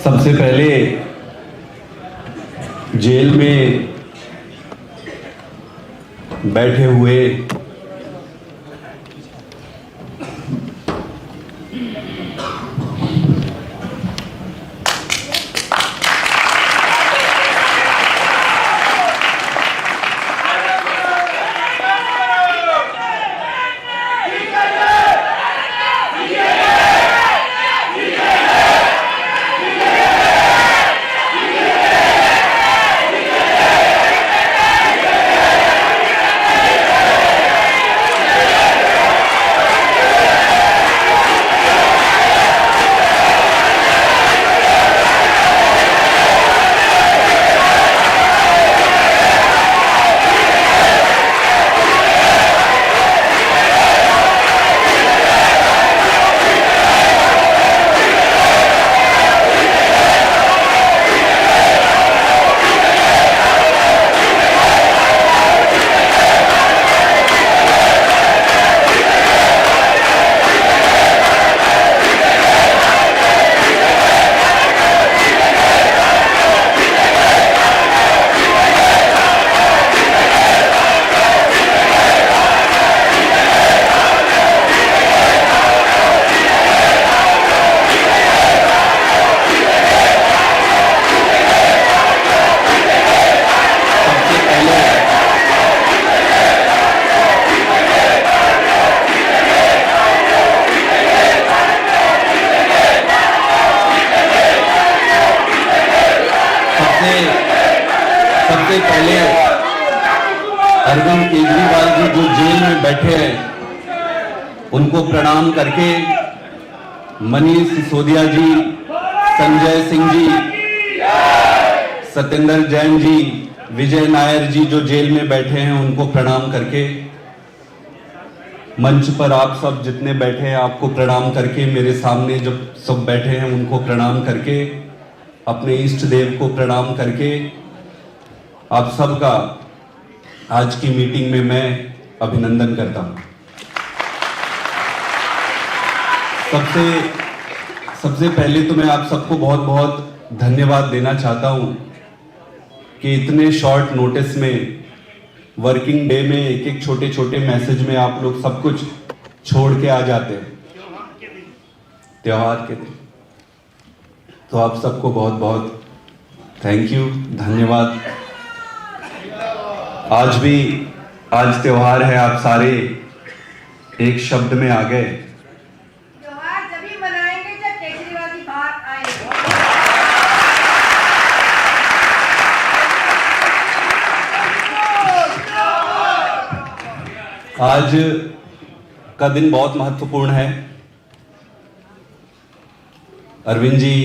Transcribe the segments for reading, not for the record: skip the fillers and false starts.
सबसे पहले जेल में बैठे हुए सबसे पहले अरविंद केजरीवाल जी जो जेल में बैठे हैं उनको प्रणाम करके मनीष सिसोदिया जी, संजय सिंह जी, सत्येंद्र जैन जी, विजय नायर जी जो जेल में बैठे हैं उनको प्रणाम करके मंच पर आप सब जितने बैठे हैं आपको प्रणाम करके, मेरे सामने जो सब बैठे हैं उनको प्रणाम करके, अपने इष्ट देव को प्रणाम करके आप सबका आज की मीटिंग में मैं अभिनंदन करता हूं। सबसे पहले तो मैं आप सबको बहुत बहुत धन्यवाद देना चाहता हूं कि इतने शॉर्ट नोटिस में, वर्किंग डे में एक एक छोटे छोटे मैसेज में आप लोग सब कुछ छोड़ के आ जाते हैं त्योहार के दिन। तो आप सबको बहुत बहुत थैंक यू, धन्यवाद। आज त्योहार है, आप सारे एक शब्द में आ गए। त्योहार जभी मनाएंगे जब केजरीवाल की बात आएगी। आज का दिन बहुत महत्वपूर्ण है। अरविंद जी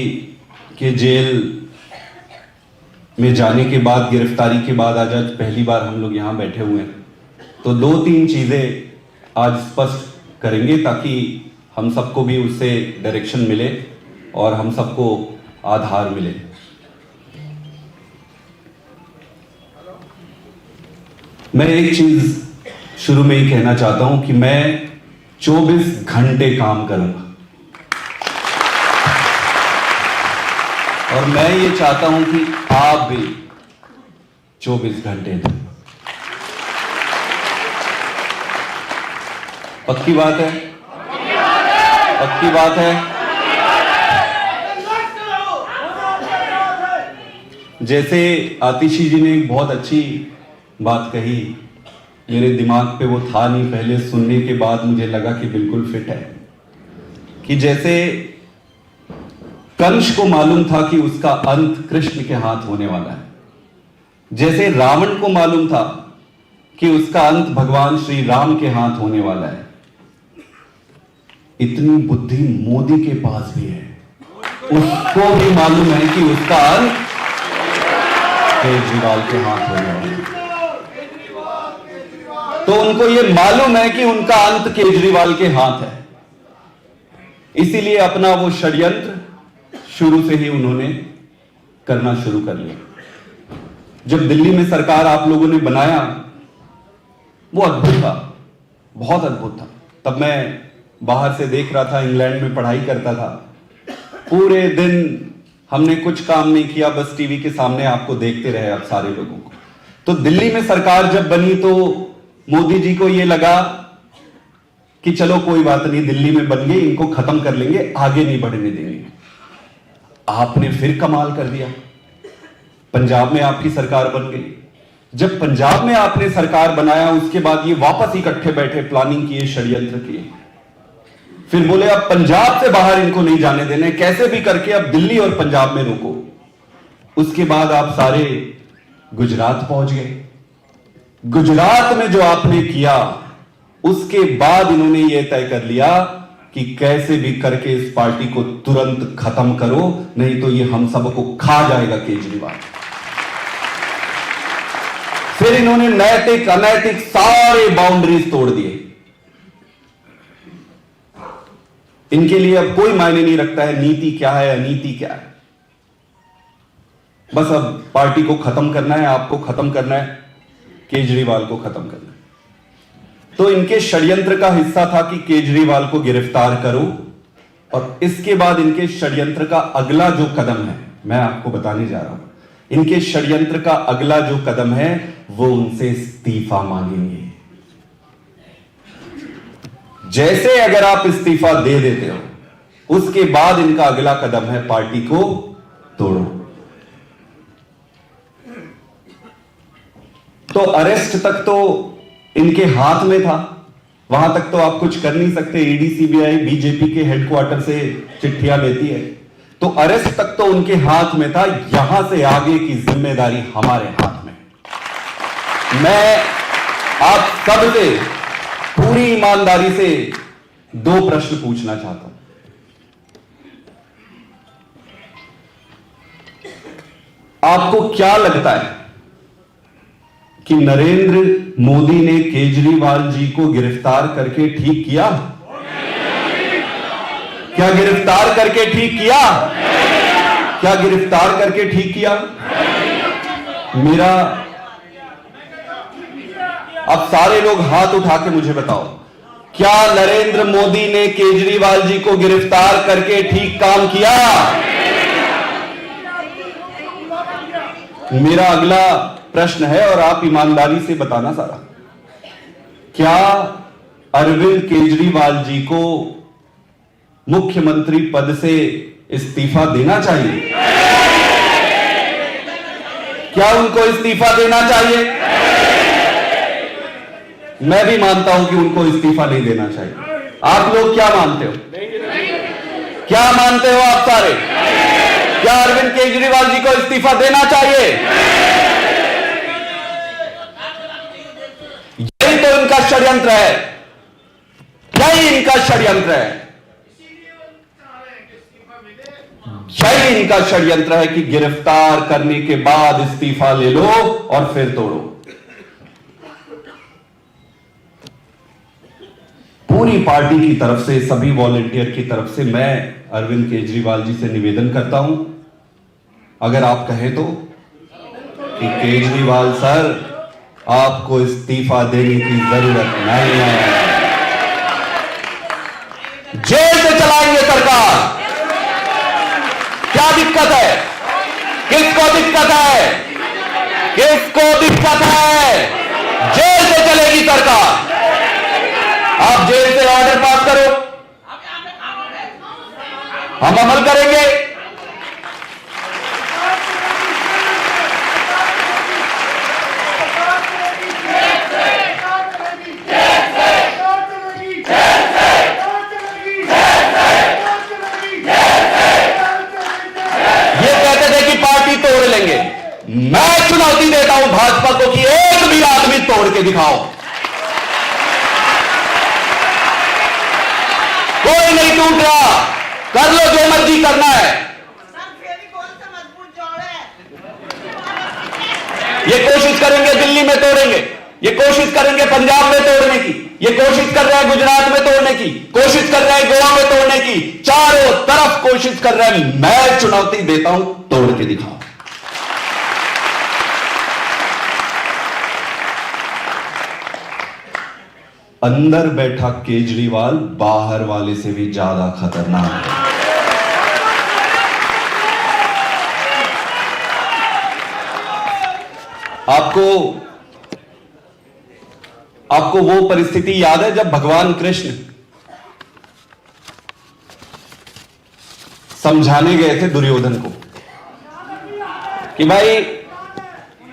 के जेल में जाने के बाद, गिरफ्तारी के बाद आज पहली बार हम लोग यहाँ बैठे हुए हैं। तो 2-3 चीजें आज स्पष्ट करेंगे ताकि हम सबको भी उससे डायरेक्शन मिले और हम सबको आधार मिले। मैं एक चीज शुरू में ही कहना चाहता हूं कि मैं 24 घंटे काम करूंगा और मैं ये चाहता हूं कि आप भी 24 घंटे दें। पक्की बात है? पक्की बात है? जैसे आतिशी जी ने एक बहुत अच्छी बात कही, मेरे दिमाग पे वो था नहीं, पहले सुनने के बाद मुझे लगा कि बिल्कुल फिट है, कि जैसे कंस को मालूम था कि उसका अंत कृष्ण के हाथ होने वाला है, जैसे रावण को मालूम था कि उसका अंत भगवान श्री राम के हाथ होने वाला है, इतनी बुद्धि मोदी के पास भी है। उसको भी मालूम है कि उसका अंत केजरीवाल के हाथ होने वाला है। तो उनको यह मालूम है कि उनका अंत केजरीवाल के हाथ है, इसीलिए अपना वो षड्यंत्र शुरू से ही उन्होंने करना शुरू कर लिया। जब दिल्ली में सरकार आप लोगों ने बनाया, वो अद्भुत था, बहुत अद्भुत था। तब मैं बाहर से देख रहा था, इंग्लैंड में पढ़ाई करता था। पूरे दिन हमने कुछ काम नहीं किया, बस टीवी के सामने आपको देखते रहे आप सारे लोगों को। तो दिल्ली में सरकार जब बनी तो मोदी जी को यह लगा कि चलो कोई बात नहीं, दिल्ली में बन गई, इनको खत्म कर लेंगे, आगे नहीं बढ़ने देंगे। आपने फिर कमाल कर दिया, पंजाब में आपकी सरकार बन गई। जब पंजाब में आपने सरकार बनाया, उसके बाद ये वापस इकट्ठे बैठे, प्लानिंग किए, षड्यंत्र किए, फिर बोले अब पंजाब से बाहर इनको नहीं जाने देने, कैसे भी करके अब दिल्ली और पंजाब में रोको। उसके बाद आप सारे गुजरात पहुंच गए। गुजरात में जो आपने किया, उसके बाद इन्होंने यह तय कर लिया कि कैसे भी करके इस पार्टी को तुरंत खत्म करो, नहीं तो ये हम सबको खा जाएगा केजरीवाल। फिर इन्होंने नैतिक अनैतिक सारे बाउंड्रीज तोड़ दिए। इनके लिए अब कोई मायने नहीं रखता है नीति क्या है, अनीति क्या है। बस अब पार्टी को खत्म करना है, आपको खत्म करना है, केजरीवाल को खत्म करना है। तो इनके षड्यंत्र का हिस्सा था कि केजरीवाल को गिरफ्तार करो, और इसके बाद इनके षड्यंत्र का अगला जो कदम है, मैं आपको बताने जा रहा हूं। इनके षड्यंत्र का अगला जो कदम है, वो उनसे इस्तीफा मांगेंगे। जैसे अगर आप इस्तीफा दे देते हो, उसके बाद इनका अगला कदम है पार्टी को तोड़ो। तो अरेस्ट तक तो इनके हाथ में था, वहां तक तो आप कुछ कर नहीं सकते। ईडी सीबीआई बीजेपी के हेडक्वार्टर से चिट्ठियां लेती है, तो अरेस्ट तक तो उनके हाथ में था। यहां से आगे की जिम्मेदारी हमारे हाथ में। मैं आप सबसे पूरी ईमानदारी से दो प्रश्न पूछना चाहता हूं। आपको क्या लगता है कि नरेंद्र मोदी ने केजरीवाल जी को गिरफ्तार करके ठीक किया? क्या गिरफ्तार करके ठीक किया? क्या गिरफ्तार करके ठीक किया? मेरा अब सारे लोग हाथ उठा के मुझे बताओ, क्या नरेंद्र मोदी ने केजरीवाल जी को गिरफ्तार करके ठीक काम किया? मेरा अगला प्रश्न है, और आप ईमानदारी से बताना सारा, क्या अरविंद केजरीवाल जी को मुख्यमंत्री पद से इस्तीफा देना चाहिए? क्या उनको इस्तीफा देना चाहिए? मैं भी मानता हूं कि उनको इस्तीफा नहीं देना चाहिए। आप लोग क्या मानते हो? क्या मानते हो आप सारे? क्या अरविंद केजरीवाल जी को इस्तीफा देना चाहिए? यही तो इनका षड्यंत्र है, यही इनका षड्यंत्र है, यही इनका षड्यंत्र है कि गिरफ्तार करने के बाद इस्तीफा ले लो और फिर तोड़ो। पूरी पार्टी की तरफ से, सभी वॉलंटियर की तरफ से मैं अरविंद केजरीवाल जी से निवेदन करता हूं, अगर आप कहें तो, कि केजरीवाल सर, आपको इस्तीफा देने की जरूरत नहीं है। जेल से चलाएंगे सरकार। क्या दिक्कत है? किसको दिक्कत है? किसको दिक्कत है? जेल से चलेगी सरकार। आप जेल से ऑर्डर पास करो, हम अमल करेंगे। ये कहते थे कि पार्टी तोड़ लेंगे। मैं चुनौती देता हूं भाजपा को कि एक भी आदमी तोड़ के दिखाओ। कोई नहीं टूट रहा, कर लो जो मर्जी करना है। ये कोशिश करेंगे दिल्ली में तोड़ेंगे, ये कोशिश करेंगे पंजाब में तोड़ने की, ये कोशिश कर रहे हैं गुजरात में तोड़ने की, कोशिश कर रहे हैं गोवा में तोड़ने की, चारों तरफ कोशिश कर रहे हैं। मैं चुनौती देता हूं, तोड़ के दिखाओ। अंदर बैठा केजरीवाल बाहर वाले से भी ज्यादा खतरनाक है। आपको वो परिस्थिति याद है जब भगवान कृष्ण समझाने गए थे दुर्योधन को कि भाई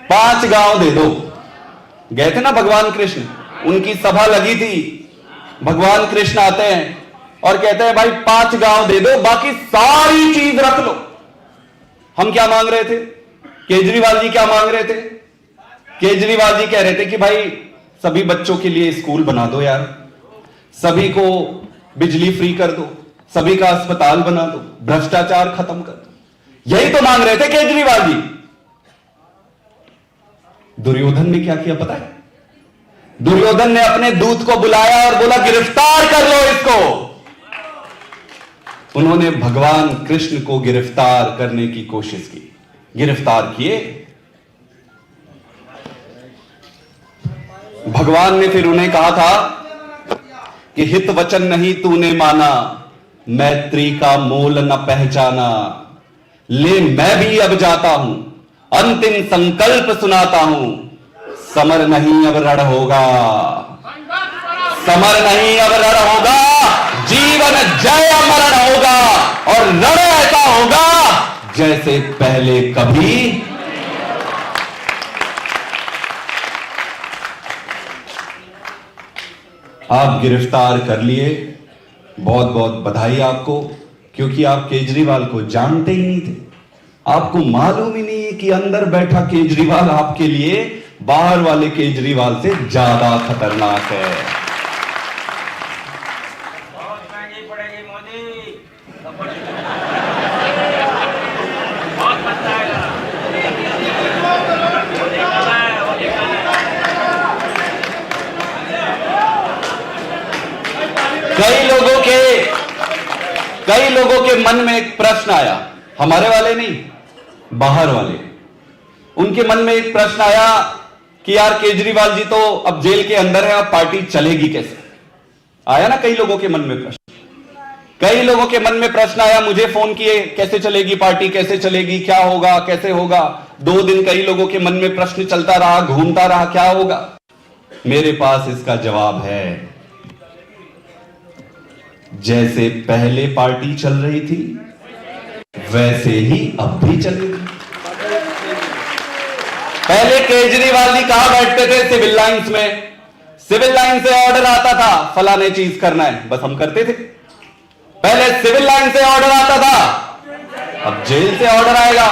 5 गांव दे दो। गए थे ना भगवान कृष्ण, उनकी सभा लगी थी। भगवान कृष्ण आते हैं और कहते हैं भाई 5 गांव दे दो, बाकी सारी चीज रख लो। हम क्या मांग रहे थे? केजरीवाल जी क्या मांग रहे थे? केजरीवाल जी कह रहे थे कि भाई सभी बच्चों के लिए स्कूल बना दो यार, सभी को बिजली फ्री कर दो, सभी का अस्पताल बना दो, भ्रष्टाचार खत्म कर दो। यही तो मांग रहे थे केजरीवाल जी। दुर्योधन ने क्या किया पता है? दुर्योधन ने अपने दूत को बुलाया और बोला गिरफ्तार कर लो इसको। उन्होंने भगवान कृष्ण को गिरफ्तार करने की कोशिश की, गिरफ्तार किए। भगवान ने फिर उन्हें कहा था कि हित वचन नहीं तूने माना, मैत्री का मोल न पहचाना। ले मैं भी अब जाता हूं, अंतिम संकल्प सुनाता हूं, समर नहीं अब रण होगा, समर नहीं अब रण होगा, जीवन जय मरण होगा और रण ऐसा होगा जैसे पहले कभी। आप गिरफ्तार कर लिए, बहुत बहुत बधाई आपको, क्योंकि आप केजरीवाल को जानते ही नहीं थे। आपको मालूम ही नहीं है कि अंदर बैठा केजरीवाल आपके लिए बाहर वाले केजरीवाल से ज्यादा खतरनाक है। बहुत महंगी पड़ेगी मोदी, बहुत महंगा है। कई लोगों के मन में एक प्रश्न आया, हमारे वाले नहीं, बाहर वाले, उनके मन में एक प्रश्न आया कि यार केजरीवाल जी तो अब जेल के अंदर है, अब पार्टी चलेगी कैसे? आया ना कई लोगों के मन में प्रश्न। कई लोगों के मन में प्रश्न आया, मुझे फोन किए, कैसे चलेगी पार्टी, कैसे चलेगी, क्या होगा, कैसे होगा। 2 दिन कई लोगों के मन में प्रश्न चलता रहा, घूमता रहा, क्या होगा। मेरे पास इसका जवाब है, जैसे पहले पार्टी चल रही थी वैसे ही अब भी चलेगी। पहले केजरीवाल जी कहां बैठते थे? सिविल लाइंस में। सिविल लाइन से ऑर्डर आता था, फलाने चीज करना है, बस हम करते थे। पहले सिविल लाइन से ऑर्डर आता था, अब जेल से ऑर्डर आएगा।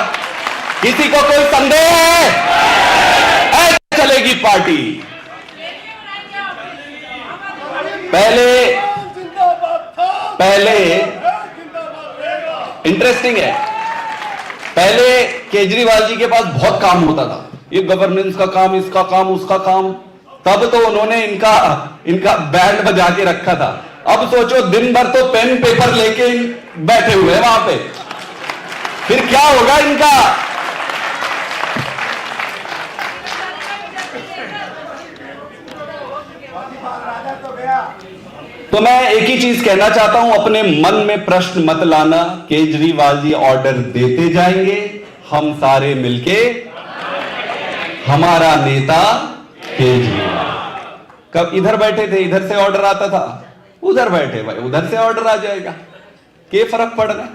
किसी को कोई संदेह है? ऐसे चलेगी पार्टी। पहले इंटरेस्टिंग है, पहले केजरीवाल जी के पास बहुत काम होता था, ये गवर्नेंस का काम, इसका काम, उसका काम। तब तो उन्होंने इनका बैंड बजा के रखा था। अब सोचो दिन भर तो पेन पेपर लेके बैठे हुए हैं वहां पे, फिर क्या होगा इनका? तो मैं एक ही चीज कहना चाहता हूं, अपने मन में प्रश्न मत लाना। केजरीवाल जी ऑर्डर देते जाएंगे, हम सारे मिलके, हमारा नेता केजरीवाल। कब इधर बैठे थे, इधर से ऑर्डर आता था, उधर बैठे भाई, उधर से ऑर्डर आ जाएगा। क्या फर्क पड़ना है?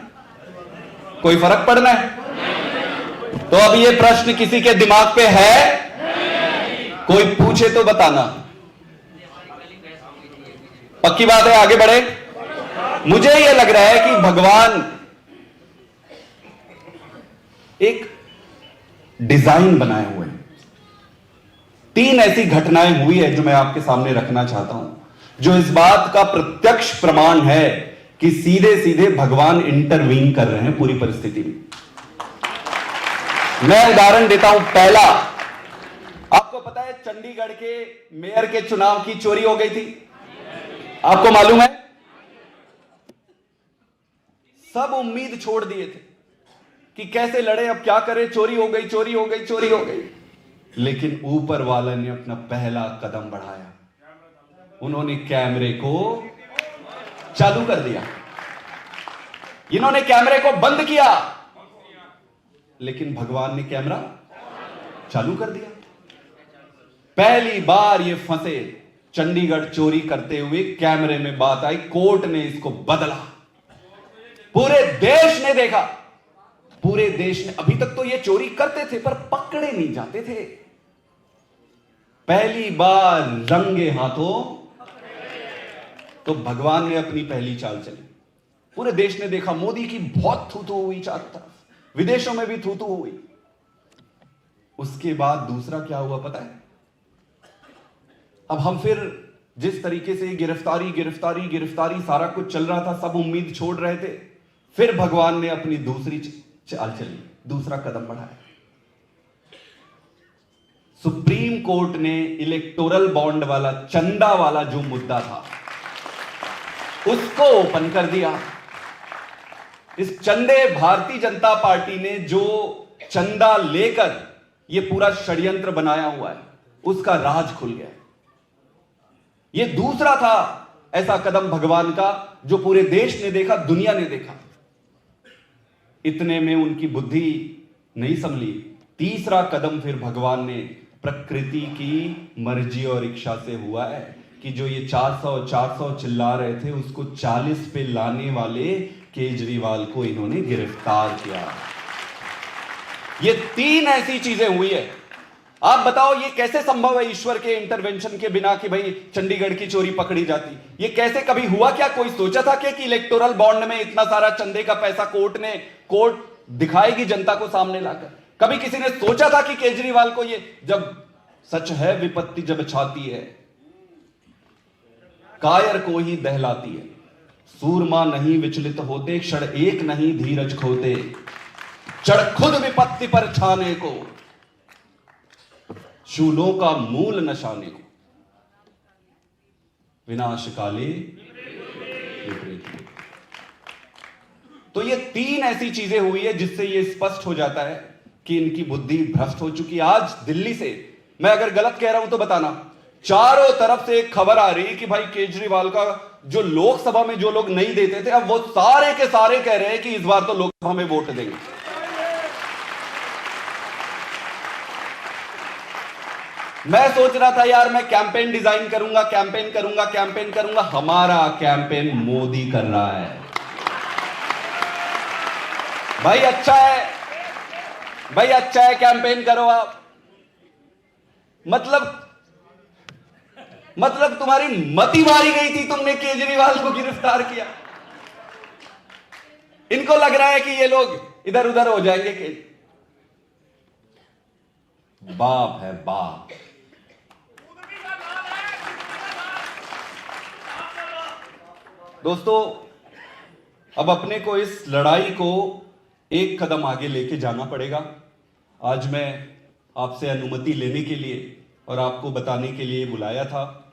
कोई फर्क पड़ना है? तो अब ये प्रश्न किसी के दिमाग पे है? कोई पूछे तो बताना। पक्की बात है, आगे बढ़े। मुझे यह लग रहा है कि भगवान एक डिजाइन बनाए हुए हैं। 3 ऐसी घटनाएं हुई है जो मैं आपके सामने रखना चाहता हूं, जो इस बात का प्रत्यक्ष प्रमाण है कि सीधे सीधे भगवान इंटरवीन कर रहे हैं पूरी परिस्थिति में। मैं उदाहरण देता हूं। पहला, आपको पता है चंडीगढ़ के मेयर के चुनाव की चोरी हो गई थी, आपको मालूम है? सब उम्मीद छोड़ दिए थे कि कैसे लड़े, अब क्या करें, चोरी हो गई, चोरी हो गई, चोरी हो गई। लेकिन ऊपर वाले ने अपना पहला कदम बढ़ाया, उन्होंने कैमरे को चालू कर दिया। इन्होंने कैमरे को बंद किया, लेकिन भगवान ने कैमरा चालू कर दिया। पहली बार ये फंसे, चंडीगढ़ चोरी करते हुए कैमरे में बात आई, कोर्ट ने इसको बदला, पूरे देश ने देखा, पूरे देश ने। अभी तक तो ये चोरी करते थे पर पकड़े नहीं जाते थे, पहली बार रंगे हाथों तो भगवान ने अपनी पहली चाल चली। पूरे देश ने देखा, मोदी की बहुत थू थू हुई चारों तरफ, विदेशों में भी थू थू हुई। उसके बाद दूसरा क्या हुआ पता है? अब हम फिर जिस तरीके से गिरफ्तारी गिरफ्तारी गिरफ्तारी सारा कुछ चल रहा था, सब उम्मीद छोड़ रहे थे, फिर भगवान ने अपनी दूसरी चाल चली, दूसरा कदम बढ़ाया। सुप्रीम कोर्ट ने इलेक्टोरल बॉन्ड वाला, चंदा वाला जो मुद्दा था, उसको ओपन कर दिया। इस चंदे, भारतीय जनता पार्टी ने जो चंदा लेकर ये पूरा षड्यंत्र बनाया हुआ है, उसका राज खुल गया। ये दूसरा था ऐसा कदम भगवान का जो पूरे देश ने देखा, दुनिया ने देखा। इतने में उनकी बुद्धि नहीं संभली, तीसरा कदम फिर भगवान ने प्रकृति की मर्जी और इच्छा से हुआ है कि जो ये 400 चिल्ला रहे थे, उसको 40 पे लाने वाले केजरीवाल को इन्होंने गिरफ्तार किया। ये 3 ऐसी चीजें हुई है। आप बताओ ये कैसे संभव है ईश्वर के इंटरवेंशन के बिना कि भाई चंडीगढ़ की चोरी पकड़ी जाती? ये कैसे कभी हुआ क्या? कोई सोचा था कि इलेक्टोरल बॉन्ड में इतना सारा चंदे का पैसा कोर्ट दिखाएगी जनता को सामने लाकर? कभी किसी ने सोचा था कि केजरीवाल को ये, जब सच है विपत्ति जब छाती है, कायर को ही दहलाती है, सूरमा नहीं विचलित होते, क्षण एक नहीं धीरज खोते, चढ़ खुद विपत्ति पर छाने को, शूलों का मूल नशाने को, विनाश काले विपरीत। तो ये 3 ऐसी चीजें हुई है जिससे ये स्पष्ट हो जाता है कि इनकी बुद्धि भ्रष्ट हो चुकी है। आज दिल्ली से, मैं अगर गलत कह रहा हूं तो बताना, चारों तरफ से एक खबर आ रही है कि भाई केजरीवाल का जो लोकसभा में जो लोग नहीं देते थे, अब वो सारे के सारे कह रहे हैं कि इस बार तो लोकसभा में वोट देंगे। मैं सोच रहा था यार मैं कैंपेन डिजाइन करूंगा, कैंपेन करूंगा। हमारा कैंपेन मोदी कर रहा है। भाई अच्छा है, कैंपेन करो आप। मतलब तुम्हारी मति मारी गई थी, तुमने केजरीवाल को गिरफ्तार किया। इनको लग रहा है कि ये लोग इधर उधर हो जाएंगे। कि बाप है बाप। दोस्तों, अब अपने को इस लड़ाई को एक कदम आगे लेके जाना पड़ेगा। आज मैं आपसे अनुमति लेने के लिए और आपको बताने के लिए बुलाया था।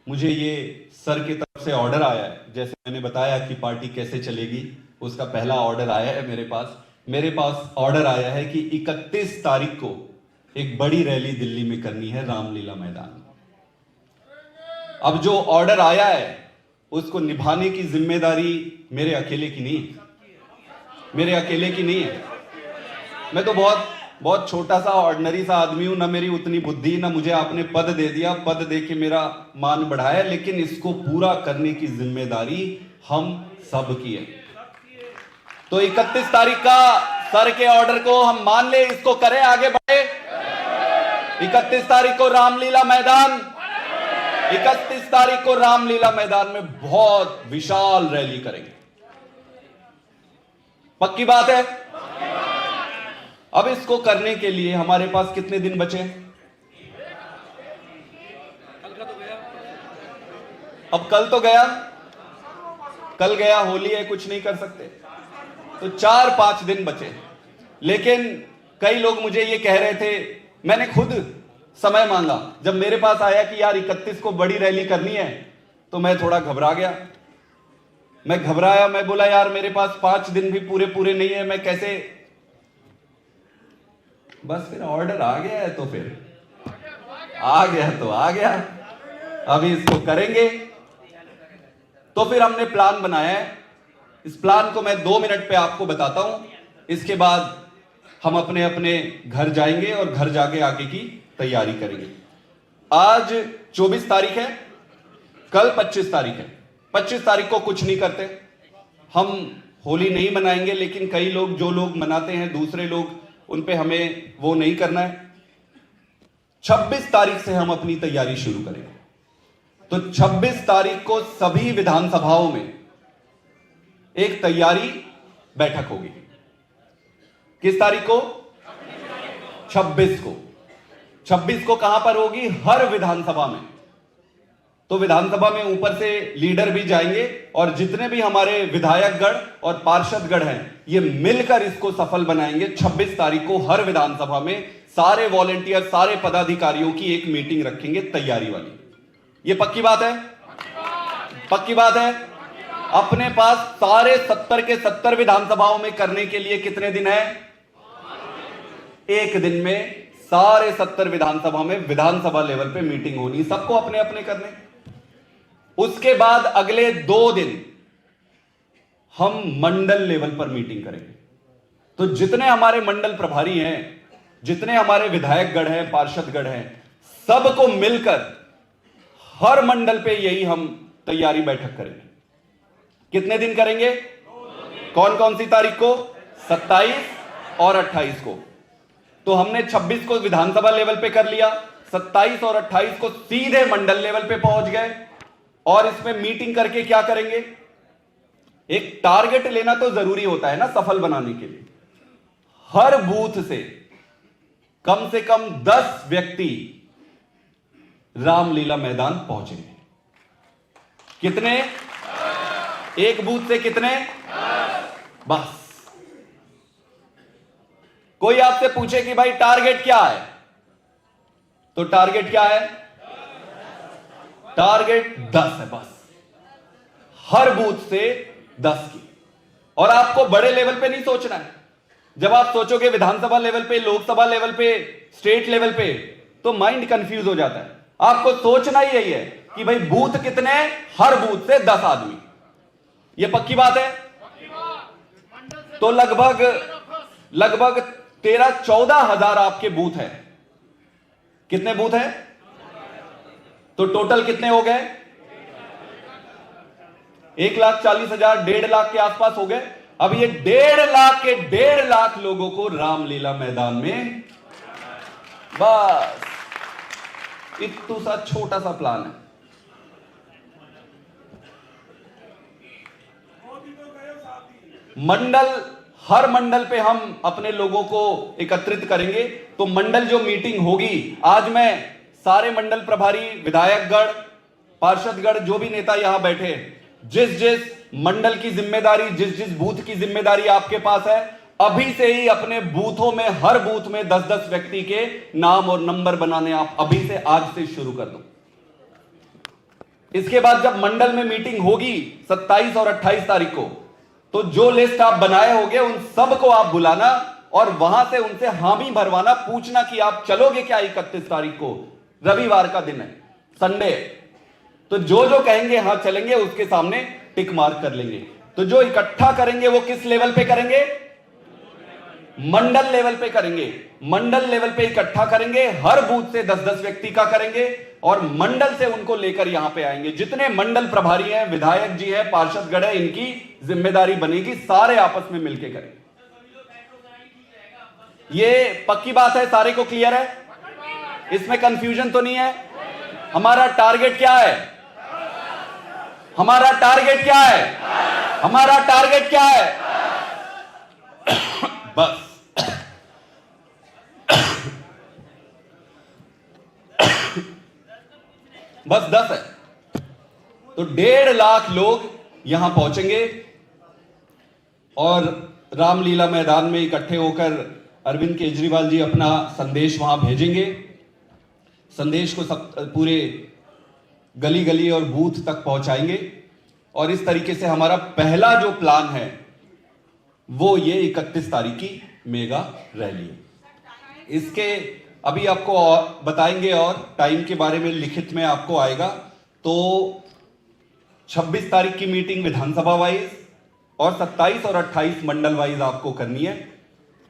मुझे ये सर की तरफ से ऑर्डर आया है, जैसे मैंने बताया कि पार्टी कैसे चलेगी, उसका पहला ऑर्डर आया है मेरे पास ऑर्डर आया है कि 31 तारीख को एक बड़ी रैली दिल्ली में करनी है, रामलीला मैदान में। अब जो ऑर्डर आया है उसको निभाने की जिम्मेदारी मेरे अकेले की नहीं है। मैं तो बहुत छोटा सा ऑर्डिनरी सा आदमी हूं, ना मेरी उतनी बुद्धि, ना मुझे आपने पद दे दिया, पद दे के मेरा मान बढ़ाया, लेकिन इसको पूरा करने की जिम्मेदारी हम सब की है। तो 31 तारीख का सर के ऑर्डर को हम मान ले, इसको करें, आगे बढ़े। 31 तारीख को रामलीला मैदान, 31 तारीख को रामलीला मैदान में बहुत विशाल रैली करेंगे। पक्की बात है। अब इसको करने के लिए हमारे पास कितने दिन बचे? अब कल तो गया, होली है, कुछ नहीं कर सकते, तो 4-5 दिन बचे। लेकिन कई लोग मुझे ये कह रहे थे, मैंने खुद समय मांगा, जब मेरे पास आया कि यार 31 को बड़ी रैली करनी है, तो मैं थोड़ा घबरा गया। मैं बोला यार मेरे पास 5 दिन भी पूरे नहीं है, मैं कैसे। बस फिर ऑर्डर आ गया है तो फिर आ गया, अभी इसको करेंगे। तो फिर हमने प्लान बनाया है। इस प्लान को मैं 2 मिनट पे आपको बताता हूं, इसके बाद हम अपने घर जाएंगे और घर जाके आगे की तैयारी करेंगे। आज 24 तारीख है, कल 25 तारीख है। 25 तारीख को कुछ नहीं करते, हम होली नहीं मनाएंगे, लेकिन कई लोग जो लोग मनाते हैं दूसरे लोग, उन पे हमें वो नहीं करना है। 26 तारीख से हम अपनी तैयारी शुरू करेंगे। तो 26 तारीख को सभी विधानसभाओं में एक तैयारी बैठक होगी। किस तारीख को? 26 को। 26 को कहां पर होगी? हर विधानसभा में। तो विधानसभा में ऊपर से लीडर भी जाएंगे और जितने भी हमारे विधायकगण और पार्षदगण हैं, ये मिलकर इसको सफल बनाएंगे। 26 तारीख को हर विधानसभा में सारे वॉलेंटियर, सारे पदाधिकारियों की एक मीटिंग रखेंगे तैयारी वाली। ये पक्की बात है? पक्की बात है। अपने पास सारे 70 के 70 विधानसभाओं में करने के लिए कितने दिन है? एक दिन में सारे 70 विधानसभा में विधानसभा लेवल पे मीटिंग होनी, सबको अपने अपने करने। उसके बाद अगले 2 दिन हम मंडल लेवल पर मीटिंग करेंगे। तो जितने हमारे मंडल प्रभारी हैं, जितने हमारे विधायकगण हैं, पार्षदगण हैं, सबको मिलकर हर मंडल पे यही हम तैयारी बैठक करेंगे। कितने दिन करेंगे? कौन कौन सी तारीख को? 27 और 28 को। तो हमने 26 को विधानसभा लेवल पे कर लिया, 27 और 28 को सीधे मंडल लेवल पे पहुंच गए। और इसमें मीटिंग करके क्या करेंगे? एक टारगेट लेना तो जरूरी होता है ना सफल बनाने के लिए। हर बूथ से कम 10 व्यक्ति रामलीला मैदान पहुंचेंगे। कितने? एक बूथ से कितने? बस। कोई आपसे पूछे कि भाई टारगेट क्या है, तो टारगेट क्या है? टारगेट 10 है बस, हर बूथ से 10 की। और आपको बड़े लेवल पे नहीं सोचना है। जब आप सोचोगे विधानसभा लेवल पे, लोकसभा लेवल पे, स्टेट लेवल पे, तो माइंड कंफ्यूज हो जाता है। आपको सोचना ही यही है कि भाई बूथ कितने? हर बूथ से 10 आदमी। यह पक्की बात है। तो लगभग 13-14 हजार आपके बूथ हैं। कितने बूथ हैं? तो टोटल कितने हो गए? 1,40,000, 1.5 लाख के आसपास हो गए। अब ये 1.5 लाख के 1.5 लाख लोगों को रामलीला मैदान में, बस इतना सा छोटा सा प्लान है। मंडल, हर मंडल पे हम अपने लोगों को एकत्रित करेंगे। तो मंडल जो मीटिंग होगी, आज मैं सारे मंडल प्रभारी, विधायकगण, पार्षदगण, जो भी नेता यहां बैठे, जिस मंडल की जिम्मेदारी, जिस बूथ की जिम्मेदारी आपके पास है, अभी से ही अपने बूथों में, हर बूथ में 10-10 व्यक्ति के नाम और नंबर बनाने आप अभी से, आज से शुरू कर दो। इसके बाद जब मंडल में मीटिंग होगी 27 और 28 तारीख को, तो जो लिस्ट आप बनाए होंगे उन सबको आप बुलाना और वहां से उनसे हामी भरवाना, पूछना कि आप चलोगे क्या 31 तारीख को? रविवार का दिन है, संडे। तो जो कहेंगे हाँ चलेंगे, उसके सामने टिक मार्क कर लेंगे। तो जो इकट्ठा करेंगे वो किस लेवल पे करेंगे? मंडल लेवल पे करेंगे। मंडल लेवल पे इकट्ठा करेंगे, हर बूथ से 10-10 व्यक्ति का करेंगे और मंडल से उनको लेकर यहां पे आएंगे। जितने मंडल प्रभारी हैं, विधायक जी हैं, पार्षदगण हैं, इनकी जिम्मेदारी बनेगी, सारे आपस में मिलकर करेंगे। ये पक्की बात है, सारे को क्लियर है? इसमें कंफ्यूजन तो नहीं है? हमारा टारगेट क्या है? हमारा टारगेट क्या है? हमारा टारगेट क्या है? बस बस 10 है। तो 1.5 लाख लोग यहां पहुंचेंगे और रामलीला मैदान में इकट्ठे होकर अरविंद केजरीवाल जी अपना संदेश वहां भेजेंगे। संदेश को सब पूरे गली गली और बूथ तक पहुंचाएंगे। और इस तरीके से हमारा पहला जो प्लान है वो ये 31 तारीख की मेगा रैली है। इसके अभी आपको और बताएंगे और टाइम के बारे में लिखित में आपको आएगा। तो 26 तारीख की मीटिंग विधानसभा वाइज और 27 और 28 मंडल वाइज आपको करनी है।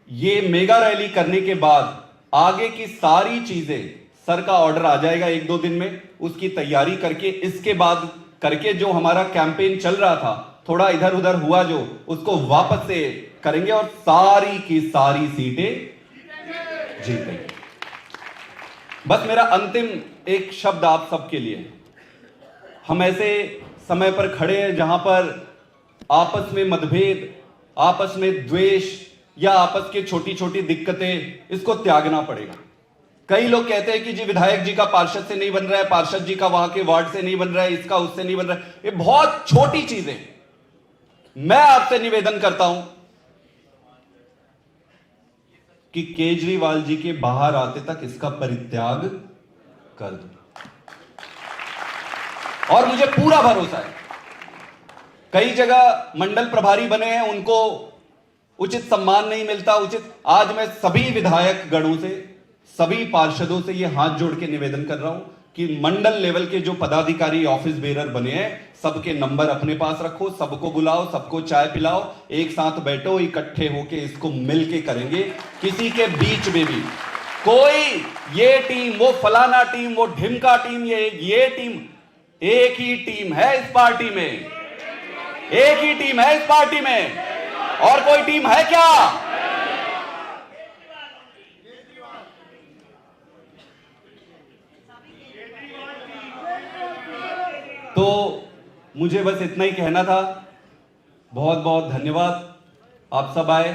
ये मेगा रैली करने के बाद आगे की सारी चीजें, सर का ऑर्डर आ जाएगा 1-2 दिन में, उसकी तैयारी करके इसके बाद करके जो हमारा कैंपेन चल रहा था थोड़ा इधर उधर हुआ जो, उसको वापस से करेंगे और सारी की सारी सीटें जीतेंगे। बस मेरा अंतिम एक शब्द आप सबके लिए, हम ऐसे समय पर खड़े हैं जहां पर आपस में मतभेद, आपस में द्वेष या आपस की छोटी छोटी दिक्कतें, इसको त्यागना पड़ेगा। कई लोग कहते हैं कि जी विधायक जी का पार्षद से नहीं बन रहा है, पार्षद जी का वहां के वार्ड से नहीं बन रहा है, इसका उससे नहीं बन रहा है, ये बहुत छोटी चीजें। मैं आपसे निवेदन करता हूं कि केजरीवाल जी के बाहर आते तक इसका परित्याग कर दो। और मुझे पूरा भरोसा है, कई जगह मंडल प्रभारी बने हैं, उनको उचित सम्मान नहीं मिलता, उचित। आज मैं सभी विधायक गणों से, सभी पार्षदों से ये हाथ जोड़ के निवेदन कर रहा हूं कि मंडल लेवल के जो पदाधिकारी ऑफिस बेरर बने हैं, सबके नंबर अपने पास रखो, सबको बुलाओ, सबको चाय पिलाओ, एक साथ बैठो, इकट्ठे होके इसको मिलके करेंगे। किसी के बीच में भी कोई ये टीम, वो फलाना टीम, वो ढिमका टीम, ये टीम, एक ही टीम है इस पार्टी में, एक ही टीम है इस पार्टी में। और कोई टीम है क्या? तो मुझे बस इतना ही कहना था। बहुत बहुत धन्यवाद, आप सब आए।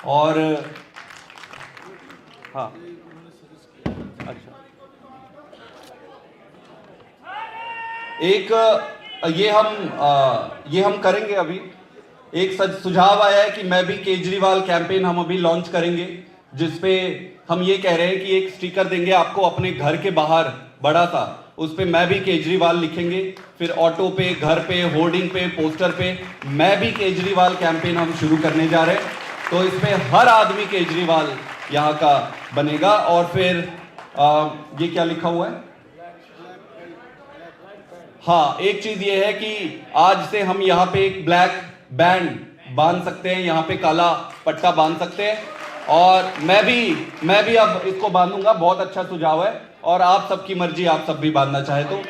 और हाँ, अच्छा, एक ये हम करेंगे अभी। एक सुझाव आया है कि मैं भी केजरीवाल कैंपेन हम अभी लॉन्च करेंगे, जिसपे हम ये कह रहे हैं कि एक स्टिकर देंगे आपको अपने घर के बाहर बड़ा सा, उस पे मैं भी केजरीवाल लिखेंगे। फिर ऑटो पे, घर पे, होर्डिंग पे, पोस्टर पे मैं भी केजरीवाल कैंपेन हम शुरू करने जा रहे हैं। तो इसमें हर आदमी केजरीवाल यहाँ का बनेगा। और फिर ये क्या लिखा हुआ है? हाँ, एक चीज ये है कि आज से हम यहाँ पे एक ब्लैक बैंड बांध सकते हैं, यहाँ पे काला पट्टा बांध सकते हैं। और मैं भी अब इसको बांधूंगा। बहुत अच्छा सुझाव है, और आप सबकी मर्जी, आप सब भी बांधना चाहे तो